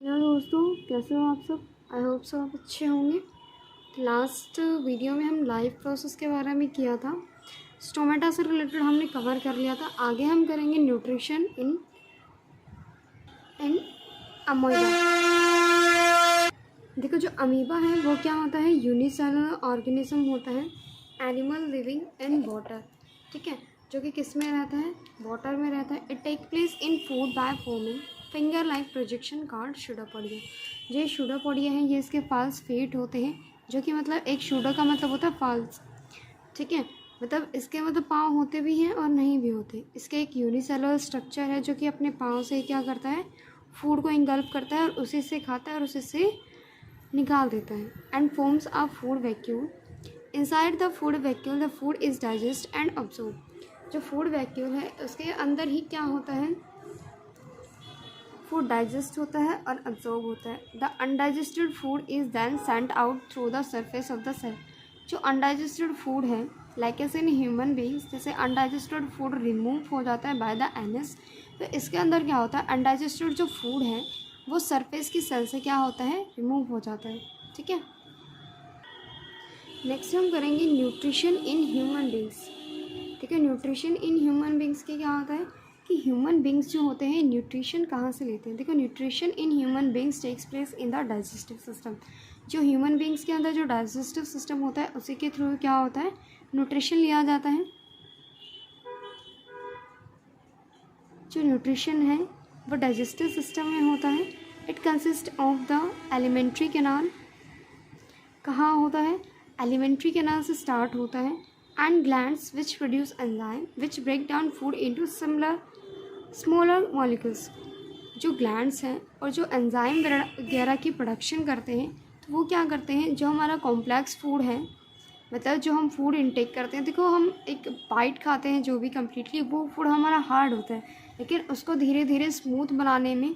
Hello दोस्तों, कैसे हो आप सब। आई होप सब आप अच्छे होंगे। लास्ट वीडियो में हम लाइफ प्रोसेस के बारे में किया था। स्टोमेटा से रिलेटेड हमने कवर कर लिया था। आगे हम करेंगे न्यूट्रिशन इन अमीबा। देखो, जो अमीबा है वो क्या होता है, यूनिसेलुलर ऑर्गेनिज्म होता है, एनिमल लिविंग इन वाटर। ठीक है, जो कि किस में रहता है, वाटर में रहता है। It take place in food by forming finger like projection called pseudopodia. जो शूडोपोडिया है ये इसके फाल्स फेट होते हैं, जो कि मतलब एक शूडो का मतलब होता है फाल्स। ठीक है, मतलब इसके मतलब पाँव होते भी हैं और नहीं भी होते। इसके एक यूनिसेलुलर स्ट्रक्चर है जो कि अपने पाँव से क्या करता है, फूड को इंगल्फ करता है और उसी से खाता है और उसी से निकाल देता है। And forms a food vacuole. Inside the food vacuole the food is digest and absorb. जो फूड वैक्यूल है उसके अंदर ही क्या होता है, फूड डाइजेस्ट होता है और अब्जॉर्ब होता है। The undigested food is then sent out through the surface of the cell. जो अनडाइजेस्टेड फूड है, like as in human beings, जैसे अनडाइजेस्टेड फूड रिमूव हो जाता है बाय द एनस, तो इसके अंदर क्या होता है, अनडाइजेस्टेड जो फूड है वो सरफेस की सेल से क्या होता है, रिमूव हो जाता है। ठीक है, नेक्स्ट हम करेंगे न्यूट्रिशन इन ह्यूमन बींग्स। ठीक है, न्यूट्रिशन इन ह्यूमन बींग्स के क्या होता है कि ह्यूमन बींग्स जो होते हैं न्यूट्रिशन कहाँ से लेते हैं। देखो, nutrition in human beings takes place in the digestive system. जो ह्यूमन बींग्स के अंदर जो डाइजेस्टिव सिस्टम होता है उसी के थ्रू क्या होता है, न्यूट्रिशन लिया जाता है। जो न्यूट्रिशन है वो डाइजेस्टिव सिस्टम में होता है। It consist of the alimentary canal. कहाँ होता है, एलिमेंट्री कैनाल से स्टार्ट होता है। And glands which produce enzyme which break down food into smaller molecules. जो ग्लैंड्स हैं और जो एंजाइम वगैरह की प्रोडक्शन करते हैं, तो वो क्या करते हैं, जो हमारा कॉम्प्लेक्स फूड है, मतलब जो हम फूड इनटेक करते हैं। देखो, हम एक बाइट खाते हैं जो भी कम्प्लीटली, वो फूड हमारा हार्ड होता है, लेकिन उसको धीरे धीरे स्मूथ बनाने में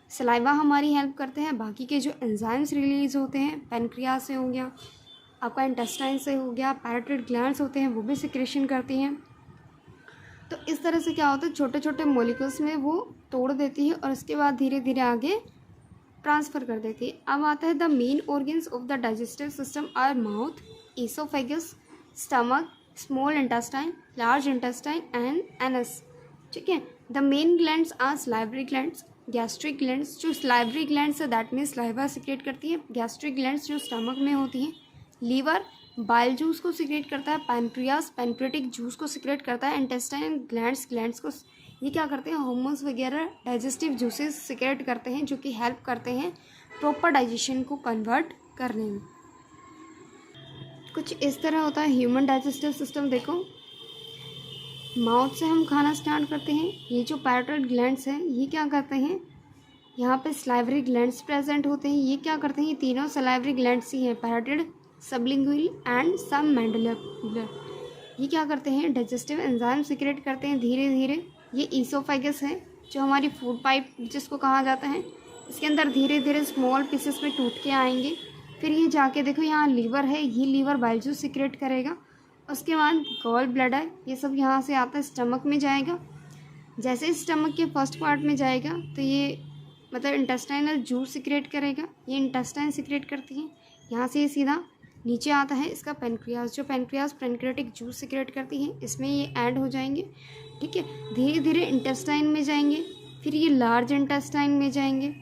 सलाइवा हमारी हेल्प करते हैं। बाकी के जो एंजाइम्स रिलीज़ होते हैं, पेनक्रियाज से हो गया, आपका इंटेस्टाइन से हो गया, पैराटाइड ग्लैंड्स होते हैं वो भी सिक्रेशन करती हैं। तो इस तरह से क्या होता है, छोटे छोटे मॉलिक्यूल्स में वो तोड़ देती है और उसके बाद धीरे धीरे आगे ट्रांसफ़र कर देती है। अब आता है the main organs of the digestive system are mouth, oesophagus, stomach, small intestine, large intestine and anus. ठीक है, the main glands are salivary glands, gastric glands. जो सलाइवरी ग्लैंड्स है दैट मीन्स सलाइवा सिक्रेट करती है। Gastric glands जो stomach में होती हैं। लीवर बाइल जूस को सिक्रेट करता है। पैनक्रियास पैनक्रेटिक जूस को सिक्रेट करता है। इंटेस्टाइन ग्लैंड्स को ये क्या करते हैं, हार्मोन्स वगैरह डाइजेस्टिव जूसेस सिक्रेट करते हैं, जो कि हेल्प करते हैं प्रॉपर डाइजेशन को कन्वर्ट करने में। कुछ इस तरह होता है ह्यूमन डाइजेस्टिव सिस्टम। देखो, माउथ से हम खाना स्टार्ट करते हैं। ये जो पैराटाइड ग्लैंड्स हैं ये क्या करते हैं, यहाँ पे सलाइवरी ग्लैंड्स प्रेजेंट होते हैं। ये क्या करते हैं, ये तीनों सलाइवरी ग्लैंड्स ही हैं, पैराटाइड, सबलिंगुअल एंड सब मैंडिबुलर। ये क्या करते हैं, डाइजेस्टिव एंजाइम सिक्रेट करते हैं धीरे धीरे। ये ईसोफेगस है जो हमारी फूड पाइप जिसको कहा जाता है, इसके अंदर धीरे धीरे स्मॉल पीसेस में टूट के आएंगे। फिर ये जाके देखो, यहाँ लीवर है, ये लीवर बाइल जूस सिक्रेट करेगा। उसके बाद गॉल ब्लैडर, ये सब यहाँ से आता है, स्टमक में जाएगा। जैसे स्टमक के फर्स्ट पार्ट में जाएगा तो ये मतलब इंटेस्टाइनल जूस सिक्रेट करेगा, ये इंटेस्टाइन सिक्रेट करती है। यहाँ से ये सीधा नीचे आता है इसका पेनक्रियाज, जो पेनक्रियाज पेनक्रेटिक जूस सिक्रेट करती है, इसमें ये ऐड हो जाएंगे। ठीक है, धीरे धीरे इंटेस्टाइन में जाएंगे, फिर ये लार्ज इंटेस्टाइन में जाएंगे।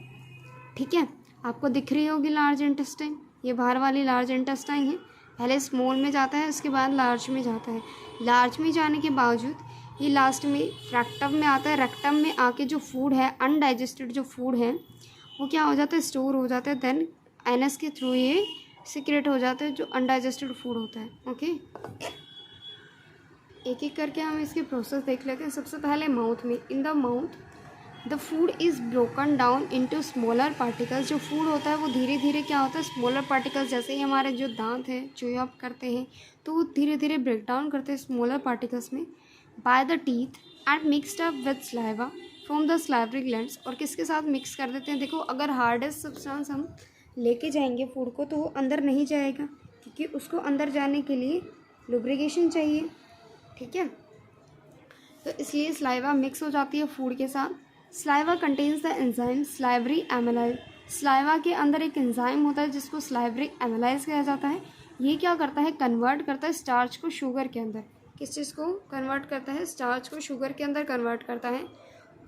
ठीक है, आपको दिख रही होगी लार्ज इंटेस्टाइन, ये बाहर वाली लार्ज इंटेस्टाइन है। पहले स्मॉल में जाता है, उसके बाद लार्ज में जाता है। लार्ज में जाने के बावजूद ये लास्ट में रेक्टम में आता है। रेक्टम में आके जो फूड है, अनडाइजेस्टेड जो फूड है, वो क्या हो जाता है, स्टोर हो जाता है। देन एनस के थ्रू ये सिक्रेट हो जाता है जो अनडाइजेस्टेड फूड होता है। ओके, एक एक करके हम इसके प्रोसेस देख लेते हैं। सबसे पहले माउथ में, in the mouth the food is broken down into smaller particles. जो फूड होता है वो धीरे धीरे क्या होता है, स्मॉलर पार्टिकल्स, जैसे ही हमारे जो दांत हैं च्यू अप करते हैं तो वो धीरे धीरे ब्रेक डाउन करते हैं स्मॉलर पार्टिकल्स में by the teeth and mixed up with saliva from the salivary glands. और किसके साथ मिक्स कर देते हैं, देखो, अगर हार्डेस्ट सब्सटेंस हम लेके जाएंगे फूड को तो वो अंदर नहीं जाएगा, क्योंकि उसको अंदर जाने के लिए लुब्रिकेशन चाहिए। ठीक है, तो इसलिए सलाइवा मिक्स हो जाती है फूड के साथ। Saliva contains the enzyme salivary amylase. Saliva के अंदर एक एंजाइम होता है जिसको स्लाइवरिक एमाइलेज कहा जाता है। ये क्या करता है, कन्वर्ट करता है स्टार्च को शुगर के अंदर। किस चीज़ को कन्वर्ट करता है, स्टार्च को शुगर के अंदर कन्वर्ट करता है।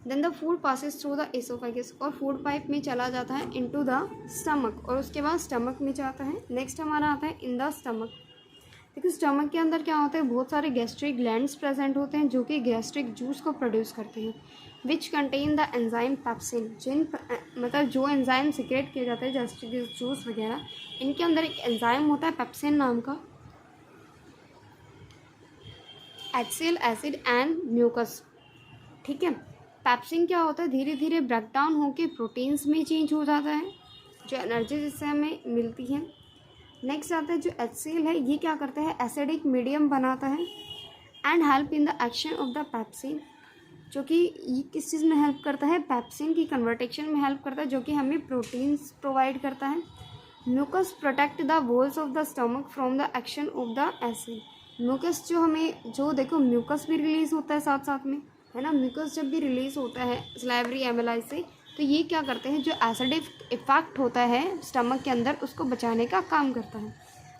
Then the food passes through the oesophagus, और फूड पाइप में चला जाता है इनटू द स्टमक, और उसके बाद स्टमक में जाता है। नेक्स्ट हमारा आता है इन द स्टमक। देखिए स्टमक के अंदर क्या होता है, बहुत सारे गैस्ट्रिक ग्लैंड्स प्रेजेंट होते हैं जो कि गैस्ट्रिक जूस को प्रोड्यूस करते हैं, which contain the enzyme pepsin. मतलब जो एंजाइम सिक्रेट किया जाता है गैस्ट्रिक जूस वगैरह, इनके अंदर एक एंजाइम होता है पेप्सिन नाम का। HCl एसिड एंड म्यूकस, ठीक है। पेप्सिन क्या होता है, धीरे धीरे ब्रेक डाउन होकर प्रोटीन्स में चेंज हो जाता है, जो एनर्जी जिससे हमें मिलती है। नेक्स्ट आता है जो HCl है, ये क्या करता है, एसिडिक मीडियम बनाता है and help in the action of the pepsin, जो कि ये किस चीज़ में हेल्प करता है, पेप्सिन की कन्वर्टेशन में हेल्प करता है, जो कि हमें प्रोटीन्स प्रोवाइड करता है। Mucus protect the walls of the stomach from the action of the acid. Mucus जो हमें, जो देखो म्यूकस भी रिलीज़ होता है साथ साथ में, है ना। म्यूकस जब भी रिलीज़ होता है स्लाइवरी एमाइलेज से, तो ये क्या करते हैं, जो एसिडिक इफेक्ट होता है स्टमक के अंदर उसको बचाने का काम करता है।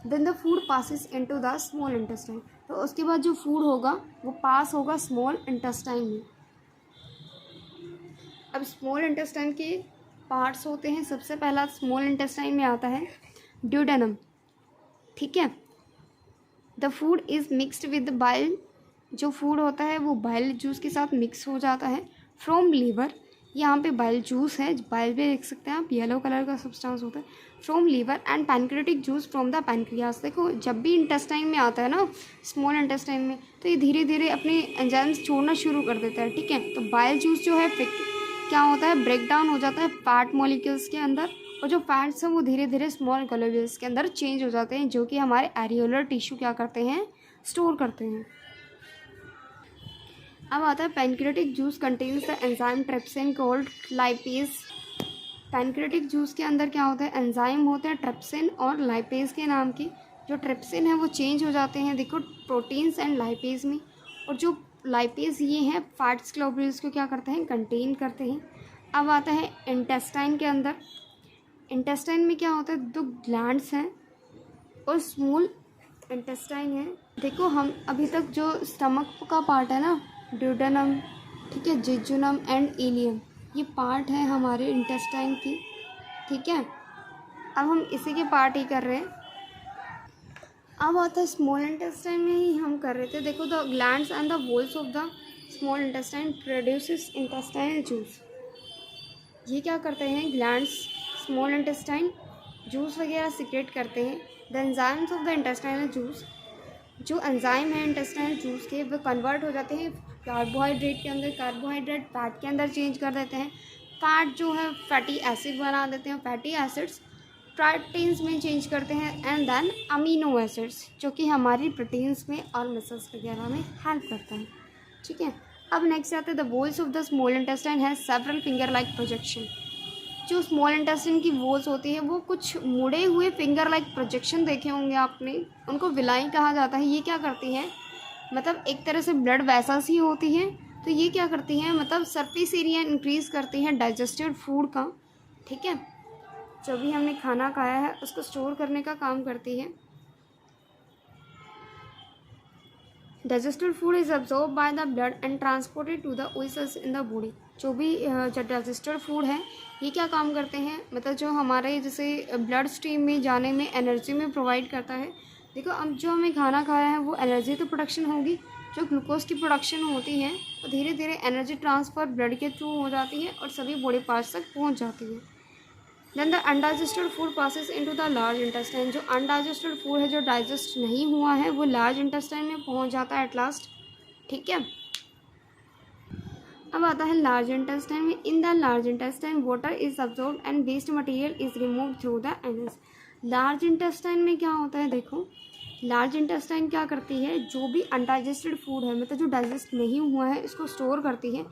Then the food passes into the small intestine, तो उसके बाद जो फूड होगा वो पास होगा स्मॉल इंटेस्टाइन में। अब स्मॉल इंटेस्टाइन के पार्ट्स होते हैं, सबसे पहला स्मॉल इंटेस्टाइन में आता है ड्यूडेनम, ठीक है। The food is mixed with bile, जो फूड होता है वो बाइल जूस के साथ मिक्स हो जाता है। फ्रॉम लीवर, यहाँ पे बाइल जूस है, बाइल भी देख सकते हैं आप, येलो कलर का सब्सटेंस होता है। From liver and pancreatic juice from the pancreas. देखो जब भी इंटेस्टाइन में आता है ना, स्मॉल इंटेस्टाइन में, तो ये धीरे धीरे अपने एंजाइम्स छोड़ना शुरू कर देता है, ठीक है। तो बाइल जूस जो है क्या होता है, ब्रेक डाउन हो जाता है फैट मॉलिक्यूल्स के अंदर, और जो फैट्स हैं वो धीरे धीरे स्मॉल ग्लोब्यूल्स के अंदर चेंज हो जाते हैं, जो कि हमारे एरियोलर टिश्यू क्या करते हैं, स्टोर करते हैं। अब आता है pancreatic juice contains the enzyme trypsin called lipase. Pancreatic juice के अंदर क्या होता है, एंजाइम होते हैं ट्रिप्सिन और लाइपेज के नाम की। जो ट्रिप्सिन है वो चेंज हो जाते हैं देखो प्रोटीन्स एंड लाइपेज में, और जो लाइपेज ये हैं फैट्स ग्लोब्यूल्स को क्या करते हैं, कंटेन करते हैं। अब आता है इंटेस्टाइन के अंदर। इंटेस्टाइन में क्या होता है, दो ग्लैंड्स हैं और स्मॉल इंटेस्टाइन है। देखो हम अभी तक जो स्टमक का पार्ट है ना, ड्यूडेनम, ठीक है, जेजुनम एंड इलियम, ये पार्ट है हमारे इंटेस्टाइन की, ठीक है। अब हम इसी के पार्ट ही कर रहे हैं। अब आता है स्मॉल इंटेस्टाइन में ही हम कर रहे थे। देखो the glands and the walls of the small intestine produces intestinal juice. ये क्या करते हैं, ग्लैंड्स स्मॉल इंटेस्टाइन जूस वगैरह सिक्रेट करते हैं। The enzymes of the intestinal juice, जो एंजाइम है इंटेस्टाइनल जूस के, वो कन्वर्ट हो जाते हैं कार्बोहाइड्रेट के अंदर, कार्बोहाइड्रेट फैट के अंदर चेंज कर देते हैं। फैट जो है फैटी एसिड बना देते हैं, फैटी एसिड्स प्रोटीन्स में चेंज करते हैं, एंड देन अमीनो एसिड्स, जो कि हमारी प्रोटीन्स में और मसल्स वगैरह में हेल्प करता है, ठीक है। अब नेक्स्ट आते हैं the walls of the small intestine has several finger like projection. जो स्मॉल इंटेस्टाइन की वॉल्स होती है वो कुछ मुड़े हुए फिंगर लाइक प्रोजेक्शन देखे होंगे आपने, उनको विलाई कहा जाता है। ये क्या करती हैं, मतलब एक तरह से ब्लड वेसल्स ही होती हैं, तो ये क्या करती हैं, मतलब सरफेस एरिया इंक्रीज़ करती हैं डाइजेस्टेड फूड का, ठीक है। जो भी हमने खाना खाया है उसको स्टोर करने का काम करती है। Digested food is absorb by the blood and transported to the vessels in the body. जो भी जो डाइजेस्टेड फूड है ये क्या काम करते हैं, मतलब जो हमारे जैसे ब्लड स्ट्रीम में जाने में एनर्जी में प्रोवाइड करता है। देखो अब जो हमें खाना खाया है वो एनर्जी तो प्रोडक्शन होगी, जो ग्लूकोज की प्रोडक्शन होती है वो धीरे धीरे एनर्जी ट्रांसफ़र ब्लड के थ्रू हो जाती है और सभी बॉडी पार्ट्स तक पहुंच जाती है। Then the undigested food passes into the large intestine. जो अनडाइजेस्टेड फूड है, जो डाइजेस्ट नहीं हुआ है, वो लार्ज इंटेस्टाइन में पहुंच जाता है एट लास्ट, ठीक है। अब आता है लार्ज इंटेस्टाइन में। In the large intestine water is absorb and waste material is remove through the anus. Large intestine में क्या होता है, देखो लार्ज इंटेस्टाइन क्या करती है, जो भी अनडाइजेस्टेड फूड है, मतलब जो डाइजेस्ट नहीं हुआ है, इसको स्टोर करती है,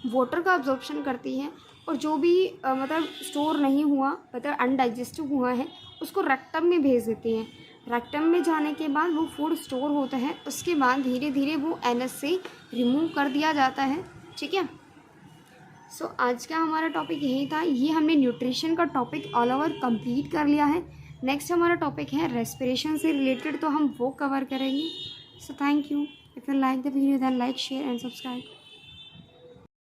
वाटर का अब्जॉर्प्शन करती है, और जो भी मतलब स्टोर नहीं हुआ, मतलब अनडाइजेस्टिव हुआ है, उसको रेक्टम में भेज देती हैं। रेक्टम में जाने के बाद वो फूड स्टोर होता है, उसके बाद धीरे धीरे वो एनस से रिमूव कर दिया जाता है, ठीक है। सो आज का हमारा टॉपिक यही था। ये हमने न्यूट्रिशन का टॉपिक ऑल ओवर कंप्लीट कर लिया है। नेक्स्ट हमारा टॉपिक है रेस्पिरेशन से रिलेटेड, तो हम वो कवर करेंगे। So thank you. If you like the video then like share and subscribe.